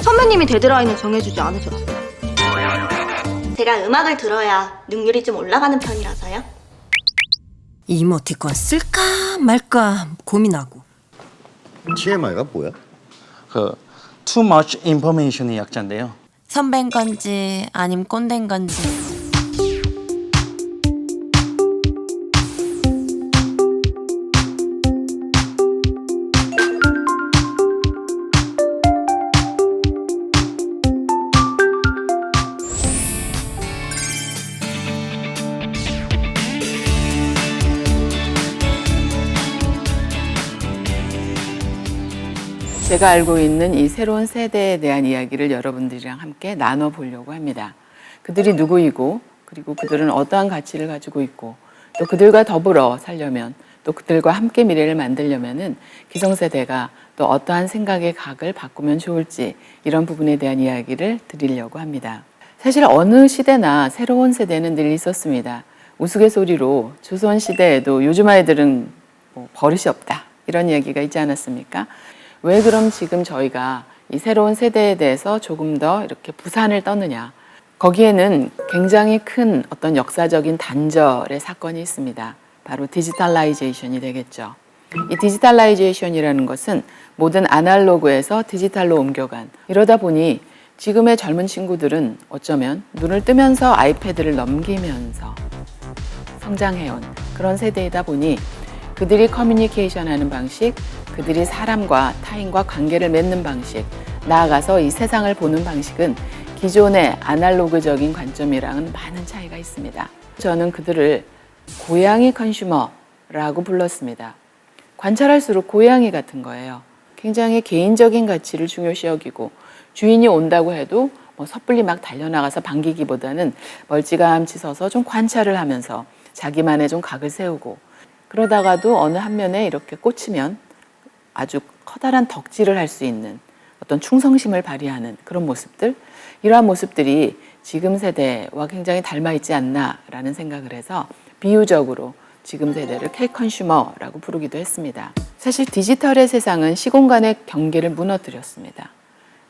선배님이 데드라인을 정해주지 않으셨어요. 제가 음악을 들어야 능률이 좀 올라가는 편이라서요. 이모티콘 쓸까 말까 고민하고. TMI가 뭐야? Too much information의 약자인데요. 선배인 건지 아님 꼰대인 건지. 제가 알고 있는 이 새로운 세대에 대한 이야기를 여러분들이랑 함께 나눠보려고 합니다. 그들이 누구이고, 그리고 그들은 어떠한 가치를 가지고 있고, 또 그들과 더불어 살려면, 또 그들과 함께 미래를 만들려면은 기성세대가 또 어떠한 생각의 각을 바꾸면 좋을지, 이런 부분에 대한 이야기를 드리려고 합니다. 사실 어느 시대나 새로운 세대는 늘 있었습니다. 우스갯소리로 조선시대에도 요즘 아이들은 버릇이 없다, 이런 이야기가 있지 않았습니까? 왜 그럼 지금 저희가 이 새로운 세대에 대해서 조금 더 이렇게 부산을 떠느냐? 거기에는 굉장히 큰 어떤 역사적인 단절의 사건이 있습니다. 바로 디지털라이제이션이 되겠죠. 이 디지털라이제이션이라는 것은 모든 아날로그에서 디지털로 옮겨간, 이러다 보니 지금의 젊은 친구들은 어쩌면 눈을 뜨면서 아이패드를 넘기면서 성장해온 그런 세대이다 보니 그들이 커뮤니케이션 하는 방식, 그들이 사람과 타인과 관계를 맺는 방식, 나아가서 이 세상을 보는 방식은 기존의 아날로그적인 관점이랑은 많은 차이가 있습니다. 저는 그들을 고양이 컨슈머라고 불렀습니다. 관찰할수록 고양이 같은 거예요. 굉장히 개인적인 가치를 중요시 여기고 주인이 온다고 해도 섣불리 막 달려나가서 반기기보다는 멀찌감치 서서 좀 관찰을 하면서 자기만의 좀 각을 세우고, 그러다가도 어느 한 면에 이렇게 꽂히면 아주 커다란 덕질을 할 수 있는 어떤 충성심을 발휘하는 그런 모습들, 이러한 모습들이 지금 세대와 굉장히 닮아 있지 않나라는 생각을 해서 비유적으로 지금 세대를 K-컨슈머라고 부르기도 했습니다. 사실 디지털의 세상은 시공간의 경계를 무너뜨렸습니다.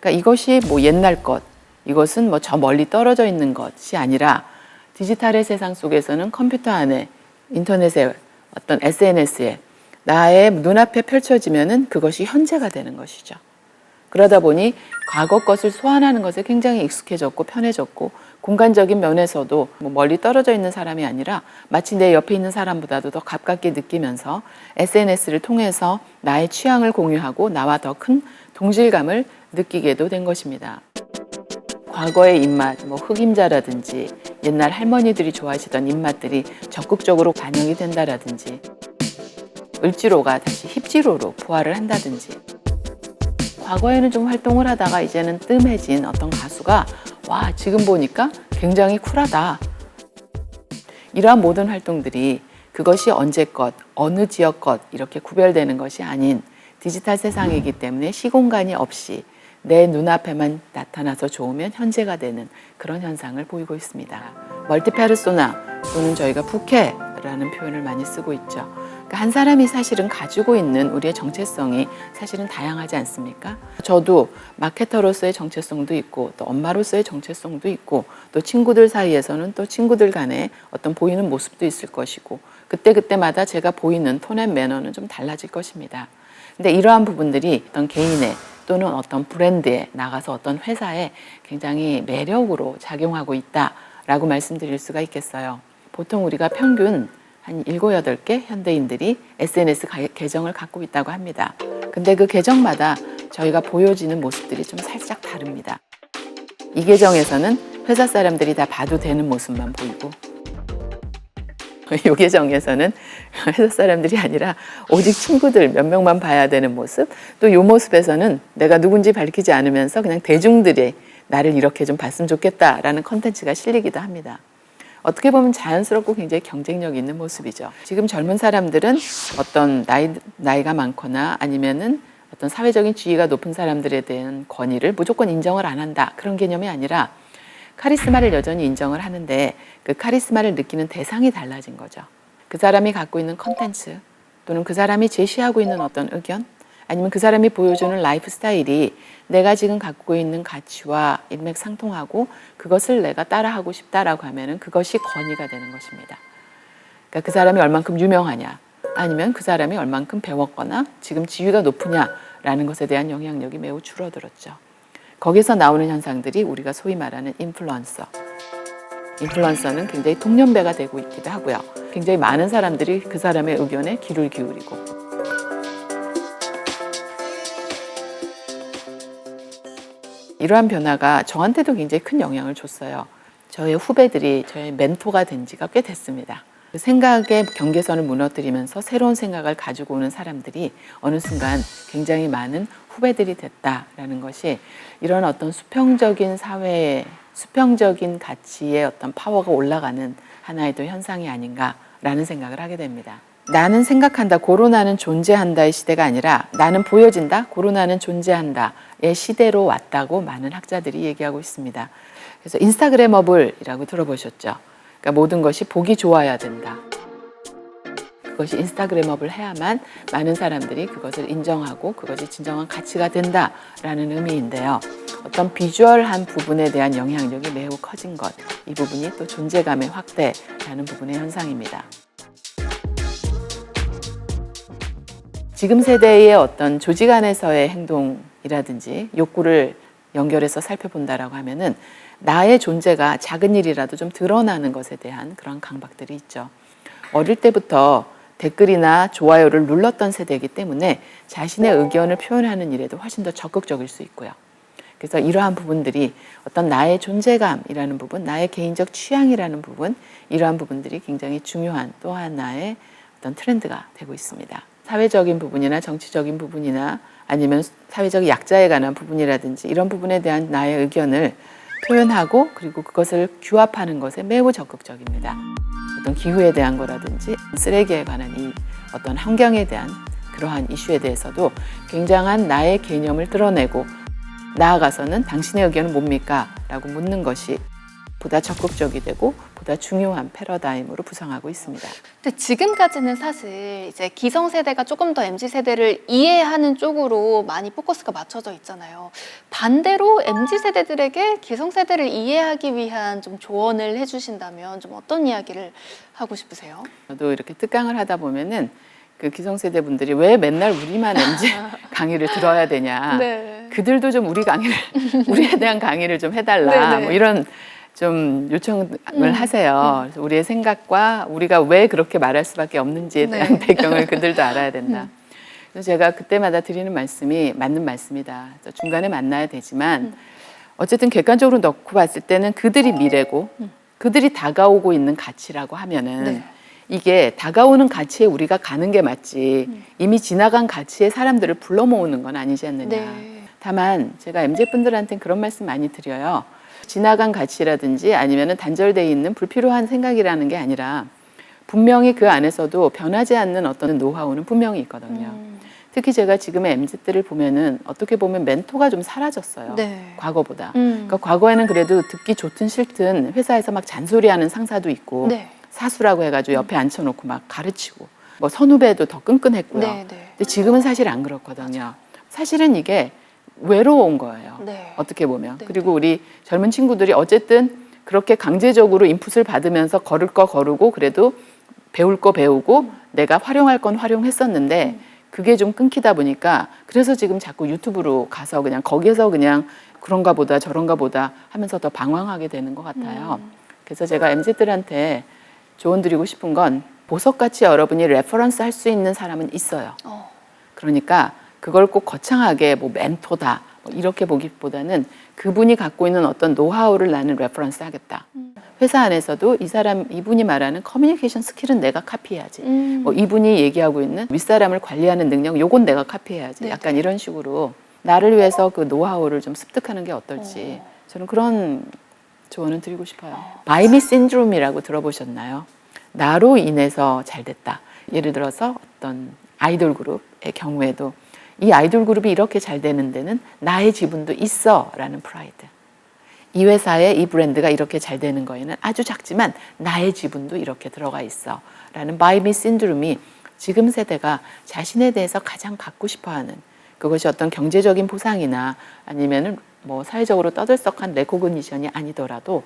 그러니까 이것이 옛날 것, 이것은 저 멀리 떨어져 있는 것이 아니라 디지털의 세상 속에서는 컴퓨터 안에, 인터넷에, 어떤 SNS에 나의 눈앞에 펼쳐지면은 그것이 현재가 되는 것이죠. 그러다 보니 과거 것을 소환하는 것에 굉장히 익숙해졌고 편해졌고, 공간적인 면에서도 멀리 떨어져 있는 사람이 아니라 마치 내 옆에 있는 사람보다도 더 가깝게 느끼면서 SNS를 통해서 나의 취향을 공유하고 나와 더 큰 동질감을 느끼게도 된 것입니다. 과거의 입맛, 흑임자라든지 옛날 할머니들이 좋아하시던 입맛들이 적극적으로 반영이 된다라든지, 을지로가 다시 힙지로로 부활을 한다든지, 과거에는 좀 활동을 하다가 이제는 뜸해진 어떤 가수가 지금 보니까 굉장히 쿨하다. 이러한 모든 활동들이 그것이 언제 것, 어느 지역 것 이렇게 구별되는 것이 아닌 디지털 세상이기 때문에 시공간이 없이 내 눈앞에만 나타나서 좋으면 현재가 되는 그런 현상을 보이고 있습니다. 멀티페르소나 또는 저희가 부캐라는 표현을 많이 쓰고 있죠. 그러니까 한 사람이 사실은 가지고 있는 우리의 정체성이 사실은 다양하지 않습니까? 저도 마케터로서의 정체성도 있고, 또 엄마로서의 정체성도 있고, 또 친구들 사이에서는 또 친구들 간에 어떤 보이는 모습도 있을 것이고, 그때그때마다 제가 보이는 톤 앤 매너는 좀 달라질 것입니다. 근데 이러한 부분들이 어떤 개인의 또는 어떤 브랜드에 나가서 어떤 회사에 굉장히 매력으로 작용하고 있다라고 말씀드릴 수가 있겠어요. 보통 우리가 평균 한 7, 8개 현대인들이 SNS 계정을 갖고 있다고 합니다. 근데 그 계정마다 저희가 보여지는 모습들이 좀 살짝 다릅니다. 이 계정에서는 회사 사람들이 다 봐도 되는 모습만 보이고, 이 계정에서는 회사 사람들이 아니라 오직 친구들 몇 명만 봐야 되는 모습, 또 이 모습에서는 내가 누군지 밝히지 않으면서 그냥 대중들이 나를 이렇게 좀 봤으면 좋겠다라는 컨텐츠가 실리기도 합니다. 어떻게 보면 자연스럽고 굉장히 경쟁력 있는 모습이죠. 지금 젊은 사람들은 어떤 나이가 많거나 아니면은 어떤 사회적인 지위가 높은 사람들에 대한 권위를 무조건 인정을 안 한다, 그런 개념이 아니라 카리스마를 여전히 인정을 하는데 그 카리스마를 느끼는 대상이 달라진 거죠. 그 사람이 갖고 있는 컨텐츠 또는 그 사람이 제시하고 있는 어떤 의견, 아니면 그 사람이 보여주는 라이프 스타일이 내가 지금 갖고 있는 가치와 일맥상통하고 그것을 내가 따라하고 싶다라고 하면은 그것이 권위가 되는 것입니다. 그러니까 그 사람이 얼만큼 유명하냐, 아니면 그 사람이 얼만큼 배웠거나 지금 지위가 높으냐라는 것에 대한 영향력이 매우 줄어들었죠. 거기서 나오는 현상들이 우리가 소위 말하는 인플루언서. 인플루언서는 굉장히 동년배가 되고 있기도 하고요. 굉장히 많은 사람들이 그 사람의 의견에 귀를 기울이고. 이러한 변화가 저한테도 굉장히 큰 영향을 줬어요. 저의 후배들이 저의 멘토가 된 지가 꽤 됐습니다. 그 생각의 경계선을 무너뜨리면서 새로운 생각을 가지고 오는 사람들이 어느 순간 굉장히 많은 후배들이 됐다라는 것이 이런 어떤 수평적인 사회의 수평적인 가치의 어떤 파워가 올라가는 하나의 또 현상이 아닌가라는 생각을 하게 됩니다. 나는 생각한다, 고로 나는 존재한다의 시대가 아니라 나는 보여진다, 고로 나는 존재한다의 시대로 왔다고 많은 학자들이 얘기하고 있습니다. 그래서 인스타그래머블이라고 들어보셨죠? 그러니까 모든 것이 보기 좋아야 된다. 그것이 인스타그래머블 해야만 많은 사람들이 그것을 인정하고 그것이 진정한 가치가 된다라는 의미인데요. 어떤 비주얼한 부분에 대한 영향력이 매우 커진 것, 이 부분이 또 존재감의 확대라는 부분의 현상입니다. 지금 세대의 어떤 조직 안에서의 행동이라든지 욕구를 연결해서 살펴본다라고 하면은 나의 존재가 작은 일이라도 좀 드러나는 것에 대한 그런 강박들이 있죠. 어릴 때부터 댓글이나 좋아요를 눌렀던 세대이기 때문에 자신의 의견을 표현하는 일에도 훨씬 더 적극적일 수 있고요. 그래서 이러한 부분들이 어떤 나의 존재감이라는 부분, 나의 개인적 취향이라는 부분, 이러한 부분들이 굉장히 중요한 또 하나의 어떤 트렌드가 되고 있습니다. 사회적인 부분이나 정치적인 부분이나 아니면 사회적 약자에 관한 부분이라든지 이런 부분에 대한 나의 의견을 표현하고 그리고 그것을 규합하는 것에 매우 적극적입니다. 어떤 기후에 대한 거라든지 쓰레기에 관한 이 어떤 환경에 대한 그러한 이슈에 대해서도 굉장한 나의 개념을 드러내고 나아가서는 당신의 의견은 뭡니까? 라고 묻는 것이 보다 적극적이 되고 보다 중요한 패러다임으로 부상하고 있습니다. 근데 지금까지는 사실 이제 기성세대가 조금 더 MZ세대를 이해하는 쪽으로 많이 포커스가 맞춰져 있잖아요. 반대로 MZ세대들에게 기성세대를 이해하기 위한 좀 조언을 해주신다면 좀 어떤 이야기를 하고 싶으세요? 저도 이렇게 특강을 하다 보면은 그 기성세대 분들이 왜 맨날 우리만 MZ 강의를 들어야 되냐. 네. 그들도 좀 우리에 대한 강의를 좀 해달라. 네네. 뭐 이런 좀 요청을 하세요. 그래서 우리의 생각과 우리가 왜 그렇게 말할 수밖에 없는지에 대한 배경을 그들도 알아야 된다. 그래서 제가 그때마다 드리는 말씀이 맞는 말씀이다. 그래서 중간에 만나야 되지만 어쨌든 객관적으로 놓고 봤을 때는 그들이 미래고 그들이 다가오고 있는 가치라고 하면은 이게 다가오는 가치에 우리가 가는 게 맞지 이미 지나간 가치에 사람들을 불러 모으는 건 아니지 않느냐. 다만 제가 MZ분들한테는 그런 말씀 많이 드려요. 지나간 가치라든지 아니면은 단절되어 있는 불필요한 생각이라는 게 아니라 분명히 그 안에서도 변하지 않는 어떤 노하우는 분명히 있거든요. 특히 제가 지금의 MZ들을 보면은 어떻게 보면 멘토가 좀 사라졌어요. 과거보다. 그러니까 과거에는 그래도 듣기 좋든 싫든 회사에서 막 잔소리하는 상사도 있고 사수라고 해가지고 옆에 앉혀놓고 막 가르치고 뭐 선후배도 더 끈끈했고요. 근데 지금은 사실 안 그렇거든요. 사실은 이게 외로운 거예요. 어떻게 보면. 그리고 우리 젊은 친구들이 어쨌든 그렇게 강제적으로 인풋을 받으면서 걸을 거 거르고 그래도 배울 거 배우고 내가 활용할 건 활용했었는데 그게 좀 끊기다 보니까 그래서 지금 자꾸 유튜브로 가서 그냥 거기에서 그냥 그런가 보다 저런가 보다 하면서 더 방황하게 되는 것 같아요. 그래서 제가 MZ들한테 조언 드리고 싶은 건 보석같이 여러분이 레퍼런스 할 수 있는 사람은 있어요. 그러니까 그걸 꼭 거창하게 뭐 멘토다 뭐 이렇게 보기보다는 그분이 갖고 있는 어떤 노하우를 나는 레퍼런스 하겠다. 회사 안에서도 이분이 말하는 커뮤니케이션 스킬은 내가 카피해야지. 뭐 이분이 얘기하고 있는 윗사람을 관리하는 능력, 요건 내가 카피해야지. 약간 이런 식으로 나를 위해서 그 노하우를 좀 습득하는 게 어떨지 저는 그런 조언을 드리고 싶어요. 바이미 신드롬이라고 들어보셨나요? 나로 인해서 잘 됐다. 예를 들어서 어떤 아이돌 그룹의 경우에도 이 아이돌 그룹이 이렇게 잘 되는 데는 나의 지분도 있어 라는 프라이드. 이 회사의 이 브랜드가 이렇게 잘 되는 거에는 아주 작지만 나의 지분도 이렇게 들어가 있어 라는 바이미 신드롬이 지금 세대가 자신에 대해서 가장 갖고 싶어하는 그것이 어떤 경제적인 보상이나 아니면은 뭐 사회적으로 떠들썩한 레코그니션이 아니더라도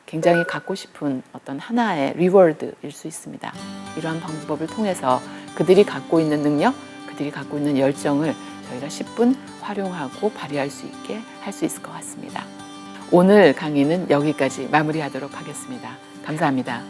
굉장히 갖고 싶은 어떤 하나의 리워드일 수 있습니다. 이러한 방법을 통해서 그들이 갖고 있는 능력, 그들이 갖고 있는 열정을 저희가 10분 활용하고 발휘할 수 있게 할 수 있을 것 같습니다. 오늘 강의는 여기까지 마무리하도록 하겠습니다. 감사합니다.